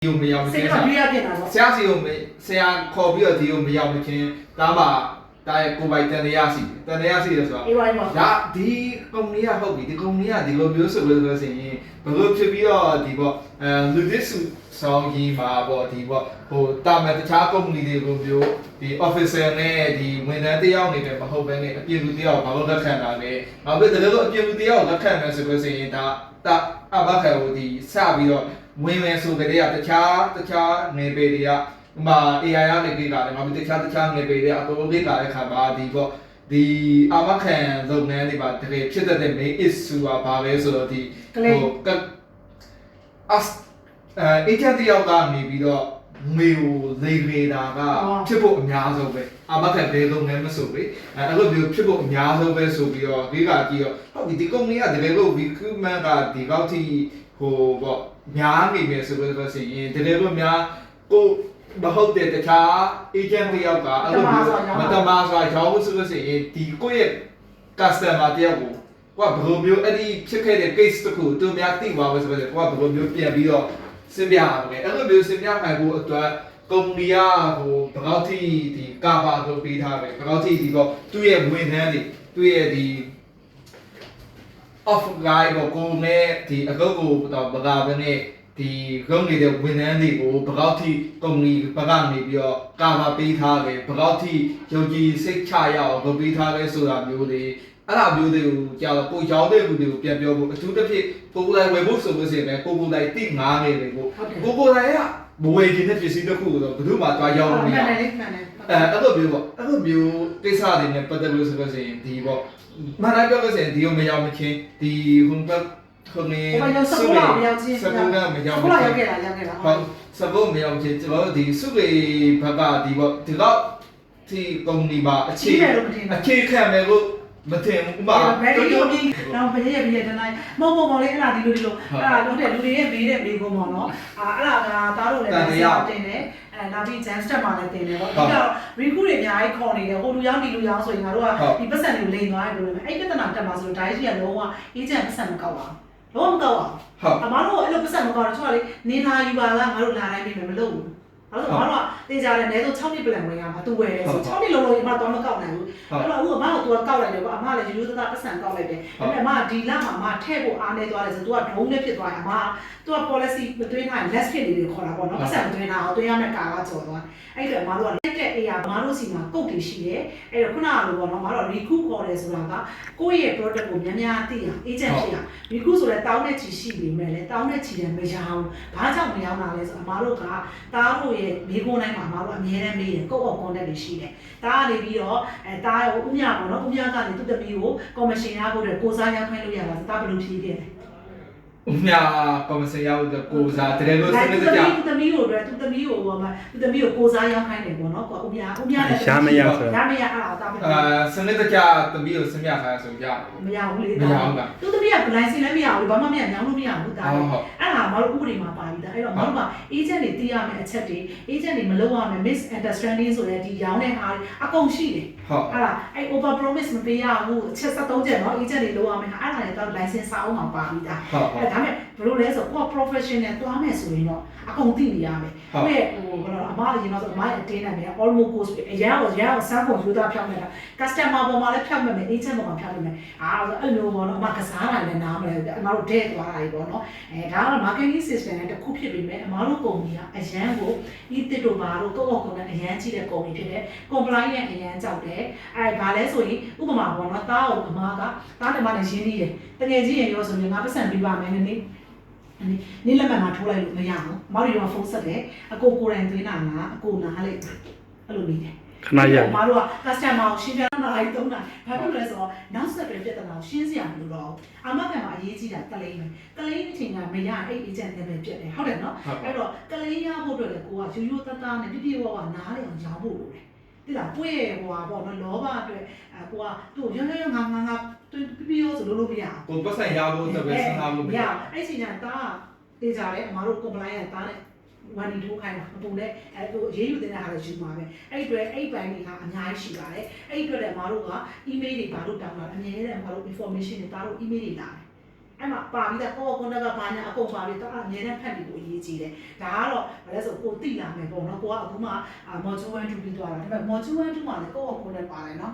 ဒီကိုမရောက်မချင်းဆရာစီကိုဆရာခေါ်ပြီးတော့ဒီကိုမရောက်မချင်းဒါမှဒါရဲ့ကိုပိုင်တန်တရားရှိတယ်ဆိုတော့ဒါဒီကုမ္ပဏီကဟုတ်ပြီဒီကုမ္ပဏီကဒီလိုမျိုးဆိုလို့ဆိုရင်ဘယ်လိုဖြစ်ပြီးတော့ဒီပေါ့လူသစ်စုဆောင်ကြီးမှာပေါ့ဒီပေါ့ဟိုတာမန်တခြားကုမ္ပဏီတွေကိုမျိုးဒီ officer နဲ့ဒီဝန်ထမ်းတယောက်နေတယ်မဟုတ်ဘဲနဲ့အပြင်လူတယောက်ဘာလို့လက်ခံတာလဲနောက်ပြီးတကယ်လို့အပြင်လူတယောက်လက်ခံမယ်ဆိုလို့ဆိုရင်ဒါအဘခါကိုဒီစပြီးတော့ဝင်မယ်ဆိုကြတဲ့တခြားနေပေတွေကဥမာ AI ရနေကြတယ်ငါတို့တခြားနေပေတွေအတော်လေးလာတဲ့ခါမှာဒီပေါ့ဒီအဘခန်လုပ်ငန်းတွေပါတကယ်ဖြစ်တဲ့ main issue ကဘာလဲဆိုတော့ဒီဟိုagent တယောက်ကနေပြီးတော့ငွေကိုလေနေတာကဖြစ်ဖို့အများဆုံးပဲအမခက်ဘယ်လုပ်ငန်းမဆိုပဲအဲ့လိုမျိုးဖြစ်ဖို့အများဆုံးပဲဆိုပြီးတော့ဒီကကြည့်တော့ဟုတ်ဒီကုမ္ပဏီကတကယ်လို့ recruitment ကဒီကောက်ထိဟိုပေါ့များနေမယ်ဆိုလို့ဆိုရင်တကယ်လို့များကိုမဟုတ်တဲ့တခြား agent တယောက်ကအဲ့လိုမျိုးမတမာဆိုရောင်းဆိုလို့ဆိုရင်ဒီကိုယ့်ရဲ့ customer တယောက်ကိုဘယ်လိုမျိုးအဲ့ဒီဖြစ်ခဲ့တဲ့ case တခုသူများသိသွားလို့ဆိုတော့ဘယ်လိုမျိုးပြန်ပြီးတော့စင်ပြရမယ်အဲ့လိုမျိုးစင်ပြနိုင်ဖို့အတွက်ကုမ္ပဏီကဟိုဘယ်လောက်ထိဒီကာဗာလုပ်ပေးထားပဲဘယ်လောက်ထိဒီတော့သူ့ရဲ့ဝန်ထမ်းတွေသူ့ရဲ့ဒီ off guide ကိုနဲ့ဒီအကုတ်ကိုတော့ဗကာပဲနဲ့ဒီကုမ္ပဏီရဲ့ဝန်ထမ်းတွေကိုဘယ်လောက်ထိကုမ္ပဏီဘက်ကနေပြီးတော့ကာဗာပေးထားပဲဘယ်လောက်ထိယုံကြည်စိတ်ချရအောင်လုပ်ပေးထားလဲဆိုတာမျိုးတွေအဲ့ဒါမျိုးတွေကိုကြာတော့ကိုရောင်းတဲ့လူတွေကိုပြန်ပြောဖို့အထူးသဖြင့်ကိုကိုယ်တိုင်ဝယ်ဖို့ဆိုလို့ရှိရင်လည်းကိုကိုယ်တိုင်တိငားနေတယ်ကိုကိုယ်တိုင်ကမဝယ်ခြင်းတဲ့ပစ္စည်းတစ်ခုကိုတော့ဘယ်သူမှတွားရောက်လို့မရဘူးအဲ့လိုမျိုးပေါ့အဲ့လိုမျိုးကိစ္စတွေနဲ့ပတ်သက်လို့ဆိုလို့ရှိရင်ဒီပေါ့မနာပြောလို့ရှိရင်ဒီကိုမရောက်မချင်းဒီဟိုခုနေစုပ်မရောက်ချင်းစကုကမရောက်ချင်းဟုတ်စကုမရောက်ချင်းကျွန်တော်ဒီစုလေးဘက်ကဒီပေါ့ဒီတော့ဒီကုမ္ပဏီမှာအခြေခံမယ်လို့မထင်ဘူးဥပမာဘယ်လိုမျိုးတော့ဘယ်ရဲ့တနိုင်မဟုတ်လေးအဲ့ဒါဒီလိုအဲ့ဒါတော့တဲ့လူတွေရဲ့မေးတဲ့မေးခွန်းပေါ့နော်အဲ့ဒါကသားတို့လည်းတင်တယ်နောက်ပြီး jam step မှာလည်းတင်တယ်ပေါ့ဒီတော့ recruit တွေအများကြီးခေါ်နေတယ်ဟိုလူရောက်ဒီလူရောက်ဆိုရင်ငါတို့ကဒီပတ်စံတွေကိုလိန်သွားတယ်လို့လည်းအဲ့ပြဿနာတက်မှာဆိုတော့ diet ကြီးကလုံးဝ agent ပတ်စံမကောက်ပါဘူးလုံးဝမကောက်ပါဘူးအမားတို့အဲ့လိုပတ်စံမကောက်တော့ကျွန်တော်လေနေလာယူပါလားငါတို့လာတိုင်းပြင်မလုပ်ဘူးအဲ့တော့ဘာလို့တင်ကြတယ်လဲဆို6နှစ်ပြန်ဝင်ရမှာသူဝယ်တယ်ဆို6နှစ်လုံးလုံးအမတော့မကောက်နိုင်ဘူးအဲ့တော့အခုအမက तू ကောက်လိုက်တယ်ကွာအမလည်းရိုးရိုးသားသားပတ်စံကောက်လိုက်တယ်ဒါပေမဲ့အမဒီလမှာအမထည့်ဖို့အားနေသွားတယ်ဆို तू ကဒုံးနဲ့ဖြစ်သွားတယ်အမ तू က policy မသွင်းနိုင် less ဖြစ်နေတယ်ခေါ်တာပေါ့နော်ပတ်စံမသွင်းတာအောင်သွင်းရမယ့်ကာကကြော်သွားအဲ့တော့အမတို့ကတက်တဲ့အရာအမတို့စီမှာကုတ်တွေရှိတယ်အဲ့တော့ခုနကလိုပေါ့နော်အမတို့ recruit ခေါ်တယ်ဆိုတာကကိုယ့်ရဲ့ product ကိုများများသိအောင် agent ဖြစ်အောင် recruit ဆိုတဲ့တောင်းတဲ့ချီရှိနေမယ်လေတောင်းတဲ့ချီတယ်မရအောင်ဘာကြောင့်မရောက်တာလဲဆိုအမတို့ကတားတို့ရဲ့မိခိုးနိုင်မှာအမတို့အများနဲ့မေးတယ်ကိုယ့်အော် contact တွေရှိတယ်တားကနေပြီးတော့တားရောဥမြပေါ့နော်ဥမြကနေသူ့တမီးကို commission ရဖို့ကိုစားရောက်ခိုင်းလို့ရတာတားဘယ်လိုဖြေခဲ့လဲဥမြကောမစင်ရောက်တဲ့ကိုစားတကယ်လို့စနစ်တကျသူ့တမီးကိုသူ့တမီးကိုကိုစားရောက်ခိုင်းတယ်ပေါ့နော်ကိုဥမြလည်းရှားမရဆိုတော့ရှားမရအဲ့ဒါတားစနစ်တကျတမီးကိုစမြခိုင်းဆိုကြမရဘူးလေတားသူ့တမီးက blind စင်လည်းမရဘူးဘာမှမရညောင်းလို့မရဘူးတားအဲ့ဒါမတို့ဥပဒေမှာပါပြီးသားအဲ့တော့မတို့က agent တွေသိရမယ့်အချက်တွေ agent တွေမလုပ်ရမယ့် misunderstanding ဆိုတဲ့ဒီရောင်းတဲ့ဟာအကုန်ရှိတယ်အဲ့ဒါအဲ့ over promise မပေးရဘူးအချက်73ချက်နော် agent တွေလုပ်ရမယ့်ဟာအဲ့ဒါလည်းတော့ license စာအုပ်မှာပါပြီးသားအဲ့ဒါမဲ့ဘယ်လိုလဲဆိုတော့ professional တွားမယ်ဆိုရင်တော့အကုန်သိနေရမယ်။ကိုယ့်ရဲ့ဟိုအမအရင်တော့ဆိုအမရဲ့အတင်းနဲ့မယ် almost course အရန်ကိုစမ်းဖို့ယူသားဖြောင်းနေတာ customer ပေါ်မှာလည်းဖြောင်းမယ် agent ပေါ်မှာဖြောင်းမယ်။အဲ့လိုပေါ့နော်အမကစားတာလည်းနားမလဲအမတို့ဒဲသွားတာကြီးပေါ့နော်။ဒါကတော့ marketing system နဲ့တစ်ခုဖြစ်ပေမဲ့အမတို့ကုမ္ပဏီကအရန်ကိုဤတစ်တို့ဘာတို့ကိုယ့်ကုမ္ပဏီအရန်ကြီးတဲ့ကုမ္ပဏီဖြစ်တယ်။ compliance နဲ့အရန်ကြောက်တယ်။ဘာလဲဆိုရင်ဥပမာပေါ့နော်တားအောင်အမကတားတယ်မနဲ့ရင်းနှီးတယ်။တကယ်ကြီးရင်ရောဆိုရင်ငါပတ်စံပြပါမယ်နေလက်မှတ်မှာထိုးလိုက်လို့မရဘူး။မောင်ရီကဖုန်းဆက်တယ်။အကိုကိုယ်တိုင်သွင်းတာလားအကိုနားလိုက်အဲ့လိုနေတယ်ခဏရမောင်တို့က customer ကိုရှင်းပြတာလိုက်သုံးတာဘာဖြစ်လဲဆိုတော့နောက်ဆက်တွဲပြဿနာကိုရှင်းစရာမလိုတော့ဘူး။အမကန်မှာအရေးကြီးတာကလေးပဲ။ကလေးအချိန်ကမရအဲ့ agent နဲ့ပဲပြတ်တယ်ဟုတ်တယ်နော်။အဲ့တော့ကလေးရဖို့အတွက်လည်းကိုကရိုးရိုးသားသားနဲ့ပြပြဝဝနားလေအောင်ရောင်းဖို့လိုတယ်။ဒီလားပွေဟိုဟာပေါ့နော်လောဘအတွက်ကိုကသူ့ရရငါသူပြပြရောဆိုလို့မရဘူးကိုပတ်ဆိုင်ရဖို့တပည့်စဉ်းစားလို့မရအဲ့ချိန်ကတားတေးကြတယ်အမတို့ compliance တားတယ်ဝန်ဒီထိုးခိုင်းတာမပုံနဲ့ဟိုရေးယူတဲ့ဟာလည်းယူမှာပဲအဲ့အတွက်အဲ့ပိုင်းတွေကအများကြီးရှိပါတယ်အဲ့အတွက်လည်းအမတို့က email တွေဘာလို့တောင်းတာအများကြီးတဲ့အမတို့ information တွေတားလို့ email တွေလာတယ် အဲ့မှာပါပြီးတော့ကိုကဘာညာအကုန်ပါပြီးတော့အမြဲတမ်းဖတ်ပြီးကိုအရေးကြီးတယ်ဒါကတော့ဘာလဲဆိုကိုသိလာမယ်ပေါ့နော်ကိုကအခုမှmodule 1 2ပြီးသွားတာဒါပေမဲ့ module 1 2မှာလည်းကိုနဲ့ပါတယ်နော်